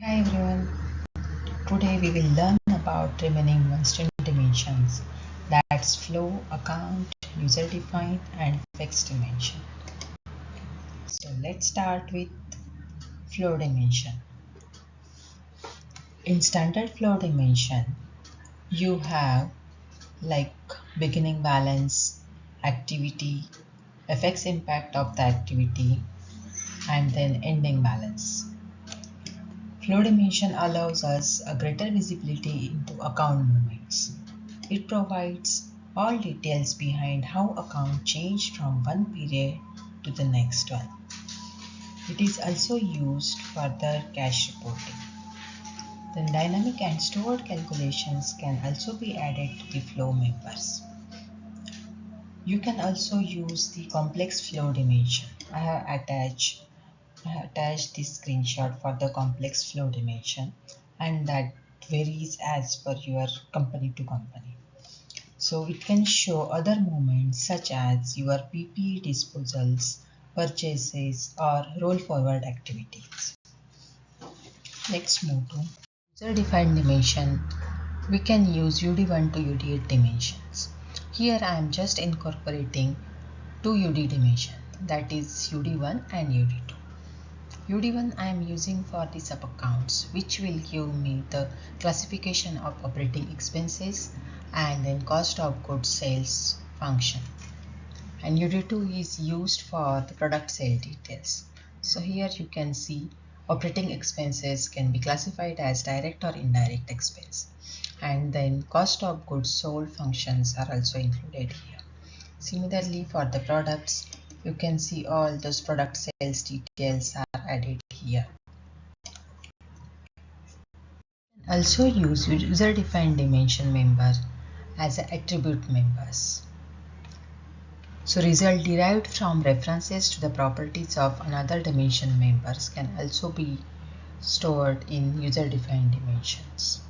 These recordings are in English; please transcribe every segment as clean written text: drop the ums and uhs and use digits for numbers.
Hi everyone, today we will learn about remaining OneStream dimensions, that's flow, account, user defined and fixed dimension. So let's start with flow dimension. In standard flow dimension, you have like beginning balance, activity, FX impact of the activity and then ending balance. Flow dimension allows us a greater visibility into account movements. It provides all details behind how account changed from one period to the next one. It is also used for the cash reporting. Then dynamic and stored calculations can also be added to the flow members. You can also use the complex flow dimension. I have attached this screenshot for the complex flow dimension, and that varies as per your company to company. So it can show other movements such as your PPE disposals, purchases or roll forward activities. Let's move to user defined dimension. We can use UD1 to UD8 dimensions. Here I am just incorporating two UD dimensions, that is UD1 and UD2. UD1 I am using for the sub accounts, which will give me the classification of operating expenses and then cost of goods sales function. And UD2 is used for the product sale details. So here you can see operating expenses can be classified as direct or indirect expense. And then cost of goods sold functions are also included here. Similarly, for the products, you can see all those product sales details are added here. Also use user defined dimension member as attribute members. So result derived from references to the properties of another dimension members can also be stored in user defined dimensions.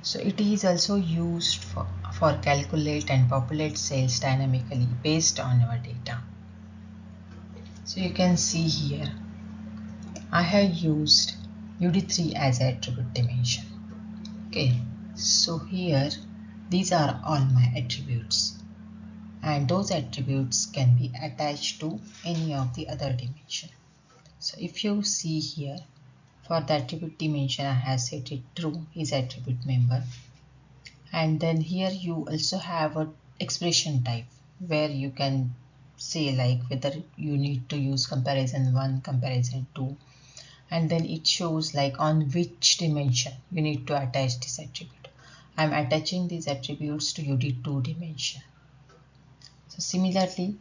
So it is also used for calculate and populate sales dynamically based on our data. So you can see here I have used UD3 as attribute dimension. Okay, so here these are all my attributes, and those attributes can be attached to any of the other dimension. So if you see here, for the attribute dimension I have set it true is attribute member, and then here you also have a expression type where you can say like whether you need to use comparison 1, comparison 2, and then it shows like on which dimension you need to attach this attribute. I'm attaching these attributes to UD2 dimension. So similarly,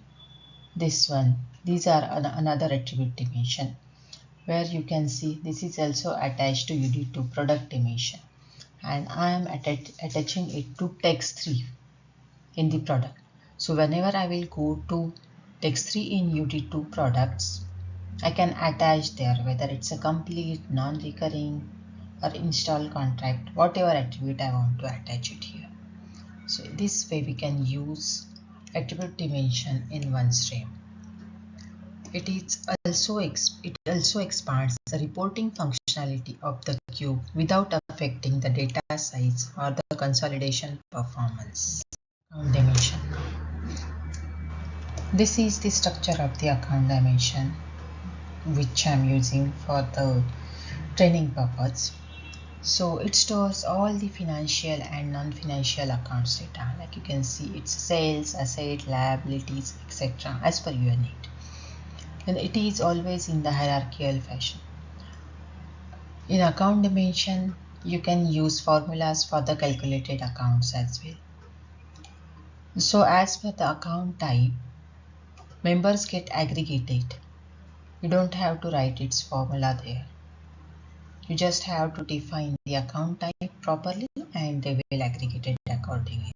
this one, these are another attribute dimension where you can see this is also attached to UD2 product dimension, and I am attaching it to text 3 in the product. So whenever I will go to text 3 in UD2 products, I can attach there whether it's a complete, non-recurring or install contract, whatever attribute I want to attach it here. So this way we can use attribute dimension in OneStream. It also expands the reporting functionality of the cube without affecting the data size or the consolidation performance. Account dimension. This is the structure of the account dimension which I'm using for the training purpose. So it stores all the financial and non-financial accounts data, like you can see it's sales, asset, liabilities, etc. as per your need. And it is always in the hierarchical fashion. In account dimension, you can use formulas for the calculated accounts as well. So as per the account type, members get aggregated. You don't have to write its formula there. You just have to define the account type properly and they will aggregate it accordingly.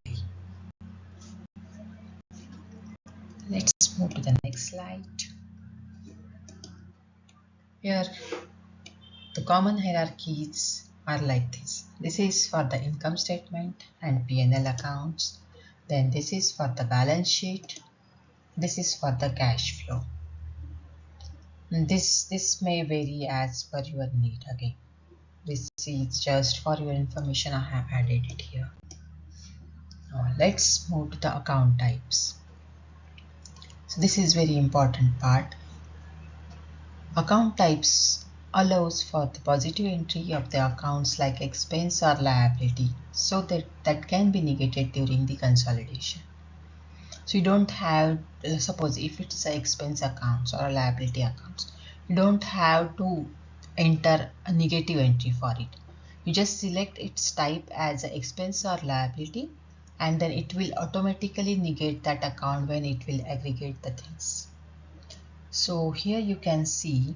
Let's move to the next slide. Here, the common hierarchies are like this. This is for the income statement and P&L accounts. Then this is for the balance sheet. This is for the cash flow. This may vary as per your need again. This is just for your information, I have added it here. Now let's move to the account types. So this is very important part. Account types allows for the positive entry of the accounts like expense or liability, so that can be negated during the consolidation. So you don't have, suppose if it's a expense accounts or a liability accounts, you don't have to enter a negative entry for it. You just select its type as an expense or liability, and then it will automatically negate that account when it will aggregate the things. So here you can see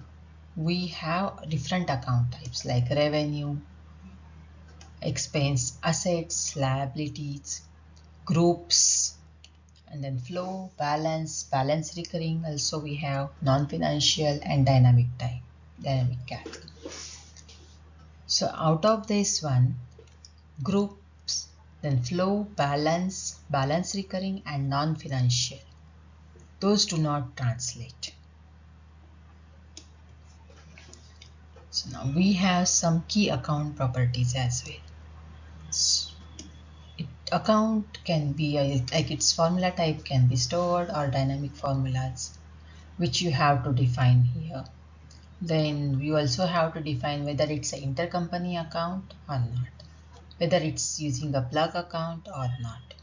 we have different account types like revenue, expense, assets, liabilities, groups, and then flow, balance recurring. Also we have non-financial and dynamic cap. So out of this one, groups, then flow, balance recurring, and non-financial, those do not translate. So now we have some key account properties as well. Account can be like its formula type can be stored or dynamic formulas, which you have to define here. Then you also have to define whether it's an intercompany account or not, whether it's using a plug account or not.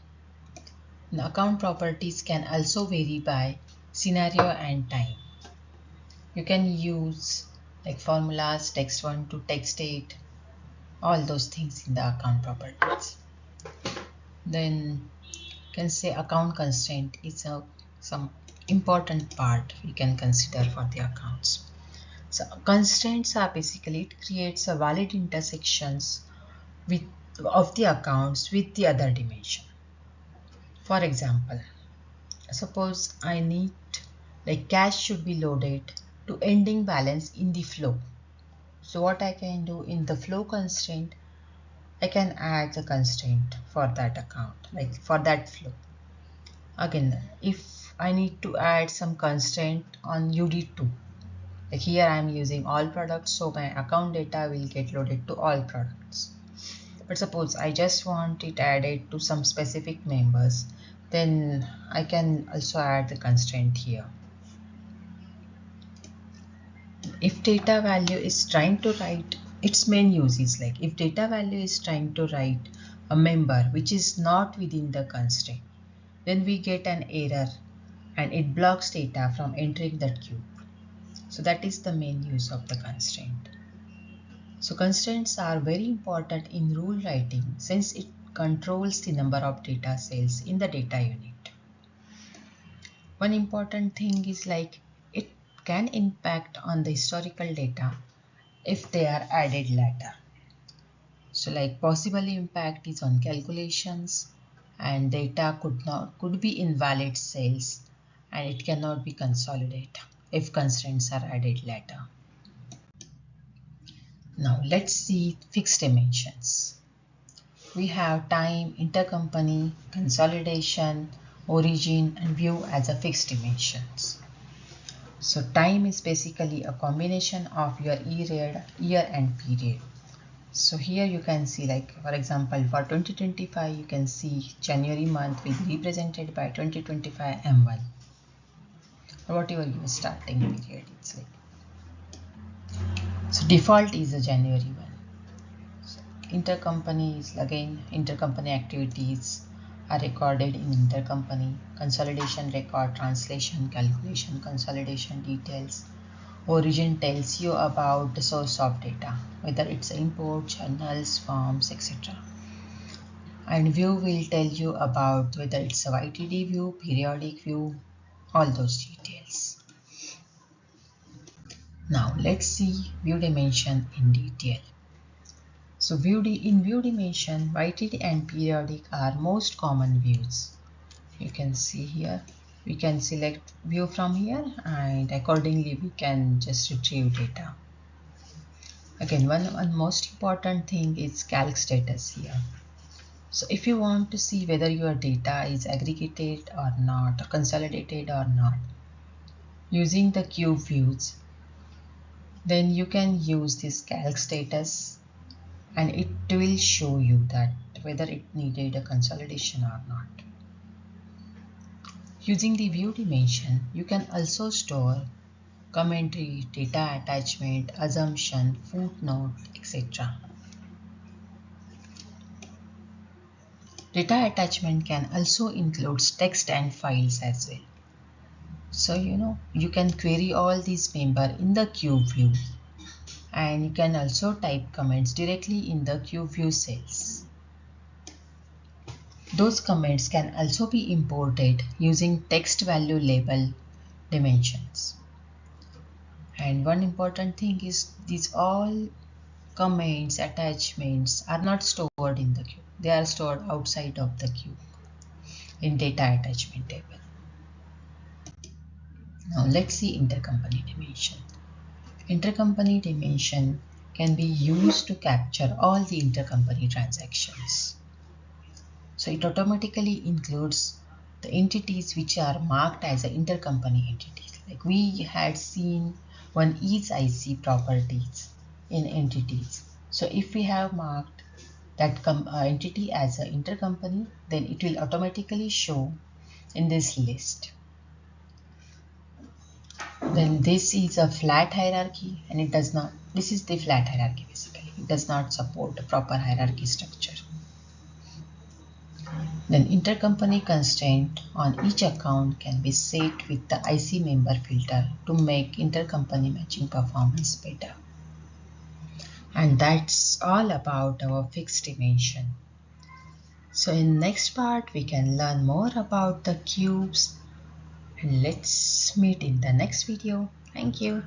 The account properties can also vary by scenario and time. You can use like formulas, text 1 to text 8, all those things in the account properties. Then you can say account constraint is some important part we can consider for the accounts. So constraints are basically, it creates a valid intersections of the accounts with the other dimension. For example, suppose I need like cash should be loaded to ending balance in the flow. So what I can do in the flow constraint, I can add the constraint for that account, like for that flow. Again, if I need to add some constraint on UD2, like here I am using all products, so my account data will get loaded to all products. But suppose I just want it added to some specific members, then I can also add the constraint here. If data value is trying to write, its main use is like if data value is trying to write a member which is not within the constraint, then we get an error and it blocks data from entering the queue. So that is the main use of the constraint. So constraints are very important in rule writing since it controls the number of data cells in the data unit. One important thing is like it can impact on the historical data if they are added later. So like possible impact is on calculations, and data could be invalid cells, and it cannot be consolidated if constraints are added later. Now let's see fixed dimensions. We have time, intercompany, consolidation, origin, and view as a fixed dimensions. So time is basically a combination of your year and period. So here you can see, like for example for 2025 you can see January month will be represented by 2025 M1 or whatever your starting period it's like. So default is a January one. Intercompany is again intercompany activities are recorded in intercompany. Consolidation record translation, calculation, consolidation details. Origin tells you about the source of data, whether it's import, journals, forms, etc. And view will tell you about whether it's a YTD view, periodic view, all those details. Now let's see view dimension in detail. So in view dimension, YTD and periodic are most common views. You can see here, we can select view from here and accordingly we can just retrieve data. Again, one most important thing is calc status here. So if you want to see whether your data is aggregated or not, or consolidated or not, using the cube views, then you can use this calc status and it will show you that whether it needed a consolidation or not. Using the view dimension, you can also store commentary, data attachment, assumption, footnote, etc. Data attachment can also include text and files as well. So you can query all these members in the cube view, and you can also type comments directly in the cube view cells. Those comments can also be imported using text value label dimensions. And one important thing is these all comments, attachments are not stored in the queue. They are stored outside of the queue in data attachment table. Now let's see intercompany dimension. Intercompany dimension can be used to capture all the intercompany transactions. So it automatically includes the entities which are marked as intercompany entities. Like we had seen one is IC properties in entities. So if we have marked that entity as an intercompany, then it will automatically show in this list. Then this is a flat hierarchy, and it does not, this is the flat hierarchy basically. It does not support a proper hierarchy structure. Then intercompany constraint on each account can be set with the IC member filter to make intercompany matching performance better. And that's all about our fixed dimension. So in next part we can learn more about the cubes, and let's meet in the next video. Thank you.